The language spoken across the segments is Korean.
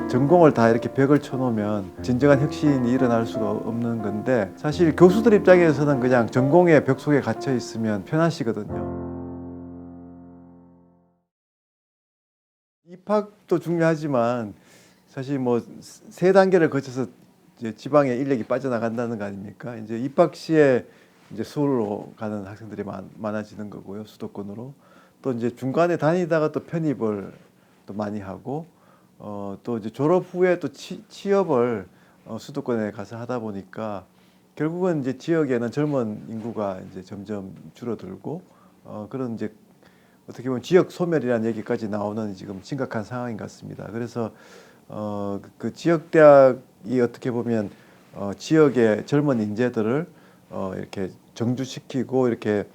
전공을 다 이렇게 벽을 쳐놓으면 진정한 혁신이 일어날 수가 없는 건데, 사실 교수들 입장에서는 그냥 전공의 벽 속에 갇혀 있으면 편하시거든요. 입학도 중요하지만 사실 뭐 세 단계를 거쳐서 이제 지방에 인력이 빠져나간다는 거 아닙니까? 이제 입학 시에 이제 서울로 가는 학생들이 많아지는 거고요, 수도권으로. 또 이제 중간에 다니다가 또 편입을 또 많이 하고, 또 이제 졸업 후에 또 취업을 수도권에 가서 하다 보니까 결국은 이제 지역에는 젊은 인구가 이제 점점 줄어들고, 그런 이제 어떻게 보면 지역 소멸이라는 얘기까지 나오는 지금 심각한 상황인 것 같습니다. 그래서 그 지역 대학이 어떻게 보면 지역의 젊은 인재들을 이렇게 정주시키고 이렇게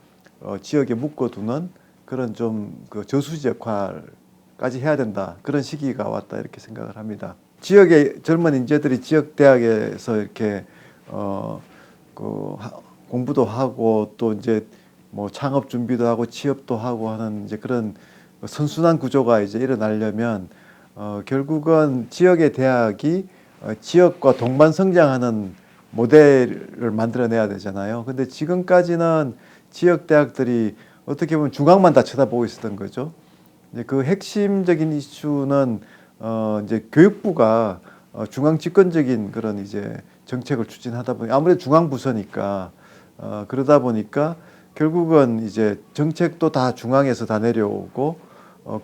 지역에 묶어두는 그런 좀 그 저수지 역할까지 해야 된다, 그런 시기가 왔다, 이렇게 생각을 합니다. 지역의 젊은 인재들이 지역 대학에서 이렇게 공부도 하고 또 이제 뭐 창업 준비도 하고 취업도 하고 하는 이제 그런 선순환 구조가 이제 일어나려면 결국은 지역의 대학이 지역과 동반 성장하는 모델을 만들어내야 되잖아요. 근데 지금까지는 지역 대학들이 어떻게 보면 중앙만 다 쳐다보고 있었던 거죠. 이제 그 핵심적인 이슈는 이제 교육부가 중앙 집권적인 그런 이제 정책을 추진하다 보니, 아무래도 중앙 부서니까 그러다 보니까 결국은 이제 정책도 다 중앙에서 다 내려오고,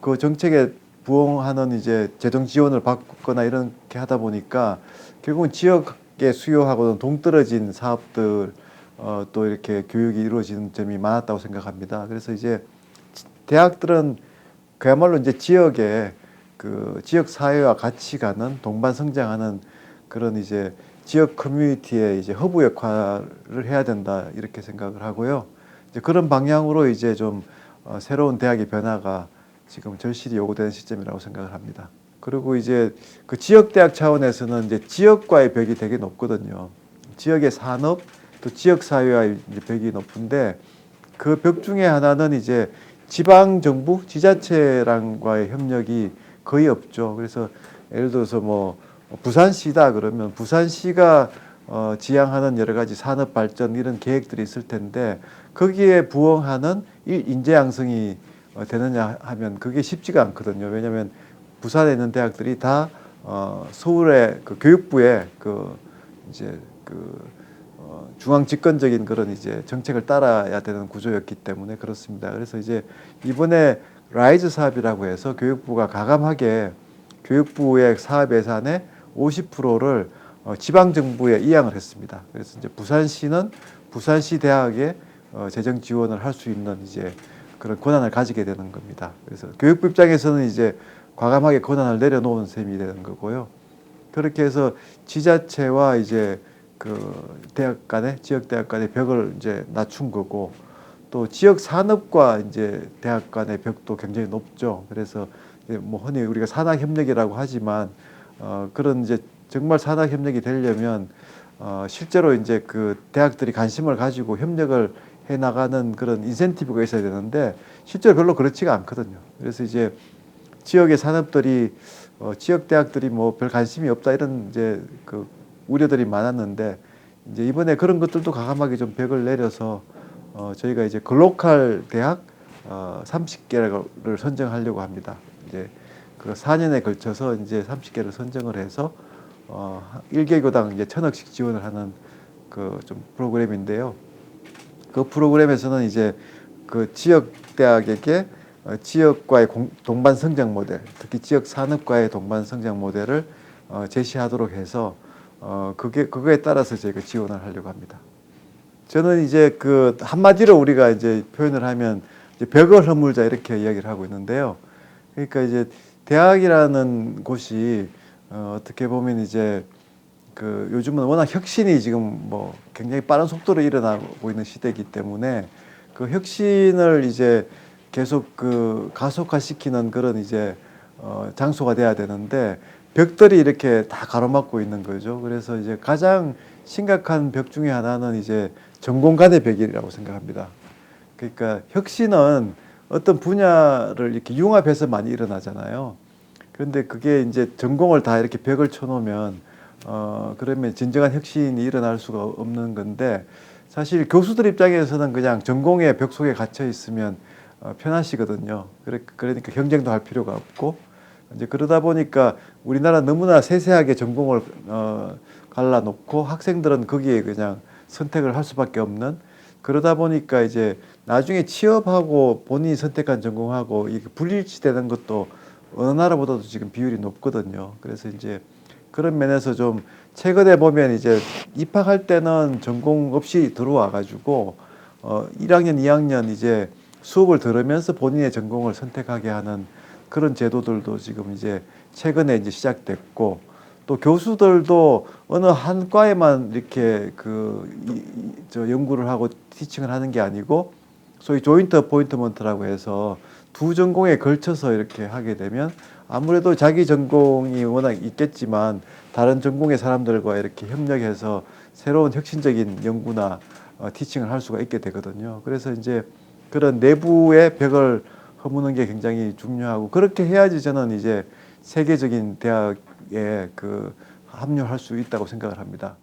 그 정책에 부응하는 이제 재정 지원을 받거나 이렇게 하다 보니까 결국은 지역의 수요하고는 동떨어진 사업들, 또 이렇게 교육이 이루어지는 점이 많았다고 생각합니다. 그래서 이제 대학들은 그야말로 이제 지역의 그 지역 사회와 같이 가는 동반 성장하는 그런 이제 지역 커뮤니티의 이제 허브 역할을 해야 된다, 이렇게 생각을 하고요. 이제 그런 방향으로 이제 좀 새로운 대학의 변화가 지금 절실히 요구되는 시점이라고 생각을 합니다. 그리고 이제 그 지역 대학 차원에서는 이제 지역과의 벽이 되게 높거든요. 지역의 산업, 또 지역 사회와의 이제 벽이 높은데, 그 벽 중에 하나는 이제 지방 정부, 지자체랑과의 협력이 거의 없죠. 그래서 예를 들어서 뭐 부산시다 그러면 부산시가 지향하는 여러 가지 산업 발전 이런 계획들이 있을 텐데, 거기에 부응하는 인재 양성이 되느냐 하면 그게 쉽지가 않거든요. 왜냐하면 부산에 있는 대학들이 다 서울의 그 교육부의 그 이제 그 중앙 집권적인 그런 이제 정책을 따라야 되는 구조였기 때문에 그렇습니다. 그래서 이제 이번에 라이즈 사업이라고 해서 교육부가 가감하게 교육부의 사업 예산의 50%를 지방 정부에 이양을 했습니다. 그래서 이제 부산시는 부산시 대학에 재정 지원을 할 수 있는 이제 그런 권한을 가지게 되는 겁니다. 그래서 교육부 입장에서는 이제 과감하게 권한을 내려놓은 셈이 되는 거고요. 그렇게 해서 지자체와 이제 그 대학 간의 지역 대학 간의 벽을 이제 낮춘 거고, 또 지역 산업과 이제 대학 간의 벽도 굉장히 높죠. 그래서 이제 뭐 흔히 우리가 산학 협력이라고 하지만 그런 이제 정말 산학 협력이 되려면 실제로 이제 그 대학들이 관심을 가지고 협력을 해 나가는 그런 인센티브가 있어야 되는데 실제로 별로 그렇지가 않거든요. 그래서 이제 지역의 산업들이 지역 대학들이 뭐 별 관심이 없다, 이런 이제 그 우려들이 많았는데, 이제 이번에 그런 것들도 과감하게 좀 벽을 내려서 저희가 이제 글로컬 대학 30개를 선정하려고 합니다. 이제 그 4년에 걸쳐서 이제 30개를 선정을 해서 1개교당 이제 1,000억씩 지원을 하는 그 좀 프로그램인데요. 그 프로그램에서는 이제 그 지역 대학에게 지역과의 동반 성장 모델, 특히 지역 산업과의 동반 성장 모델을 제시하도록 해서 그거에 따라서 저희가 지원을 하려고 합니다. 저는 이제 그 한마디로 우리가 이제 표현을 하면 이제 벽을 허물자, 이렇게 이야기를 하고 있는데요. 그러니까 이제 대학이라는 곳이 어떻게 보면 이제 그 요즘은 워낙 혁신이 지금 뭐 굉장히 빠른 속도로 일어나고 있는 시대이기 때문에 그 혁신을 이제 계속 그 가속화시키는 그런 이제 장소가 돼야 되는데, 벽들이 이렇게 다 가로막고 있는 거죠. 그래서 이제 가장 심각한 벽 중에 하나는 이제 전공 간의 벽이라고 생각합니다. 그러니까 혁신은 어떤 분야를 이렇게 융합해서 많이 일어나잖아요. 그런데 그게 이제 전공을 다 이렇게 벽을 쳐놓으면 그러면 진정한 혁신이 일어날 수가 없는 건데 사실 교수들 입장에서는 그냥 전공의 벽 속에 갇혀 있으면 편하시거든요. 그러니까 경쟁도 할 필요가 없고 이제 그러다 보니까 우리나라 너무나 세세하게 전공을 갈라놓고 학생들은 거기에 그냥 선택을 할 수밖에 없는 그러다 보니까 이제 나중에 취업하고 본인이 선택한 전공하고 이게 불일치되는 것도 어느 나라보다도 지금 비율이 높거든요. 그래서 이제 그런 면에서 좀 최근에 보면 이제 입학할 때는 전공 없이 들어와 가지고 1학년, 2학년 이제 수업을 들으면서 본인의 전공을 선택하게 하는 그런 제도들도 지금 이제 최근에 이제 시작됐고 또 교수들도 어느 한 과에만 이렇게 저 연구를 하고 티칭을 하는 게 아니고 소위 조인트 어포인트먼트라고 해서 두 전공에 걸쳐서 이렇게 하게 되면 아무래도 자기 전공이 워낙 있겠지만 다른 전공의 사람들과 이렇게 협력해서 새로운 혁신적인 연구나 티칭을 할 수가 있게 되거든요. 그래서 이제 그런 내부의 벽을 허무는 게 굉장히 중요하고 그렇게 해야지 저는 이제 세계적인 대학에 합류할 수 있다고 생각을 합니다.